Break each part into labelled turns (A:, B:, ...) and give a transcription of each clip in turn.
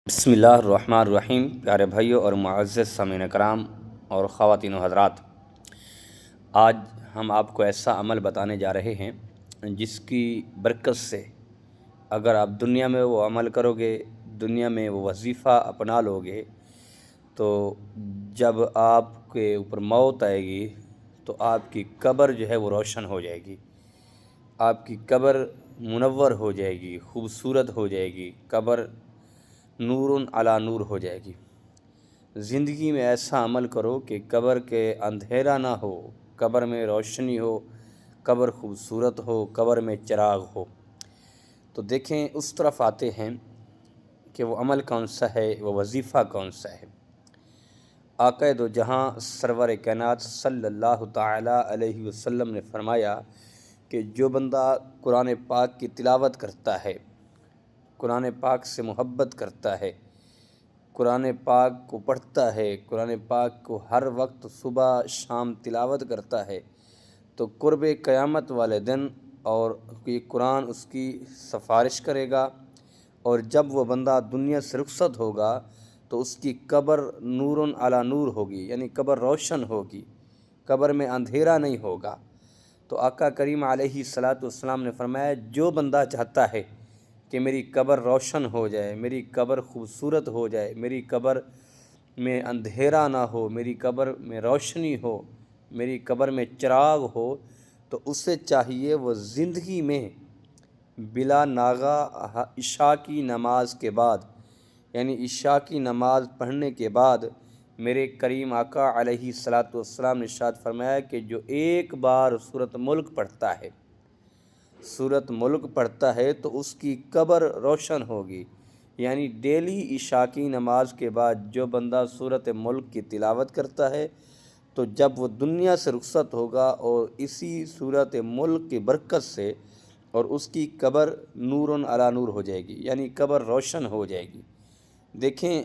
A: بسم اللہ الرحمن الرحیم۔ پیارے بھائیوں اور معزز سامعین کرام اور خواتین و حضرات، آج ہم آپ کو ایسا عمل بتانے جا رہے ہیں جس کی برکت سے اگر آپ دنیا میں وہ عمل کرو گے، دنیا میں وہ وظیفہ اپنا لو گے، تو جب آپ کے اوپر موت آئے گی تو آپ کی قبر جو ہے وہ روشن ہو جائے گی، آپ کی قبر منور ہو جائے گی، خوبصورت ہو جائے گی، قبر نور علی نور ہو جائے گی۔ زندگی میں ایسا عمل کرو کہ قبر کے اندھیرا نہ ہو، قبر میں روشنی ہو، قبر خوبصورت ہو، قبر میں چراغ ہو۔ تو دیکھیں اس طرف آتے ہیں کہ وہ عمل کون سا ہے، وہ وظیفہ کون سا ہے۔ آقا دو جہاں سرور کائنات صلی اللہ تعالیٰ علیہ وسلم نے فرمایا کہ جو بندہ قرآن پاک کی تلاوت کرتا ہے، قرآن پاک سے محبت کرتا ہے، قرآن پاک کو پڑھتا ہے، قرآن پاک کو ہر وقت صبح شام تلاوت کرتا ہے، تو قرب قیامت والے دن اور یہ قرآن اس کی سفارش کرے گا، اور جب وہ بندہ دنیا سے رخصت ہوگا تو اس کی قبر نور علی نور ہوگی، یعنی قبر روشن ہوگی، قبر میں اندھیرا نہیں ہوگا۔ تو آقا کریم علیہ الصلاۃ والسلام نے فرمایا جو بندہ چاہتا ہے کہ میری قبر روشن ہو جائے، میری قبر خوبصورت ہو جائے، میری قبر میں اندھیرا نہ ہو، میری قبر میں روشنی ہو، میری قبر میں چراغ ہو، تو اسے چاہیے وہ زندگی میں بلا ناغہ عشاء کی نماز کے بعد، یعنی عشاء کی نماز پڑھنے کے بعد، میرے کریم آقا علیہ الصلاۃ والسلام نے ارشاد فرمایا کہ جو ایک بار سورۃ ملک پڑھتا ہے، سورۃ ملک پڑھتا ہے تو اس کی قبر روشن ہوگی۔ یعنی ڈیلی عشاء کی نماز کے بعد جو بندہ سورۃ ملک کی تلاوت کرتا ہے تو جب وہ دنیا سے رخصت ہوگا اور اسی سورۃ ملک کی برکت سے اور اس کی قبر نور علی نور ہو جائے گی، یعنی قبر روشن ہو جائے گی۔ دیکھیں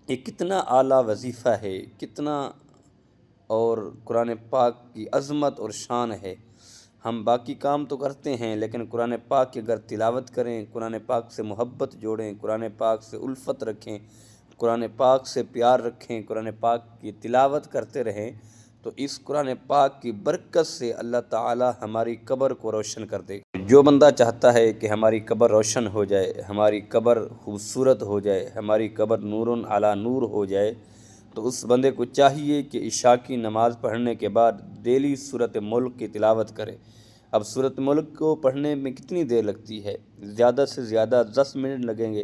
A: یہ کتنا اعلیٰ وظیفہ ہے، کتنا اور قرآن پاک کی عظمت اور شان ہے۔ ہم باقی کام تو کرتے ہیں لیکن قرآن پاک کی اگر تلاوت کریں، قرآن پاک سے محبت جوڑیں، قرآن پاک سے الفت رکھیں، قرآن پاک سے پیار رکھیں، قرآن پاک کی تلاوت کرتے رہیں، تو اس قرآن پاک کی برکت سے اللہ تعالی ہماری قبر کو روشن کر دے گا۔ جو بندہ چاہتا ہے کہ ہماری قبر روشن ہو جائے، ہماری قبر خوبصورت ہو جائے، ہماری قبر نور علی نور ہو جائے، تو اس بندے کو چاہیے کہ عشاء کی نماز پڑھنے کے بعد ڈیلی سورۃ ملک کی تلاوت کرے۔ اب سورۃ ملک کو پڑھنے میں کتنی دیر لگتی ہے؟ زیادہ سے زیادہ 10 منٹ لگیں گے۔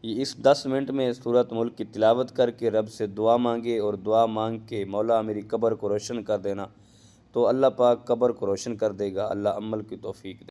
A: اس 10 منٹ میں سورۃ ملک کی تلاوت کر کے رب سے دعا مانگے اور دعا مانگ کے مولا میری قبر کو روشن کر دینا، تو اللہ پاک قبر کو روشن کر دے گا۔ اللہ عمل کی توفیق دے۔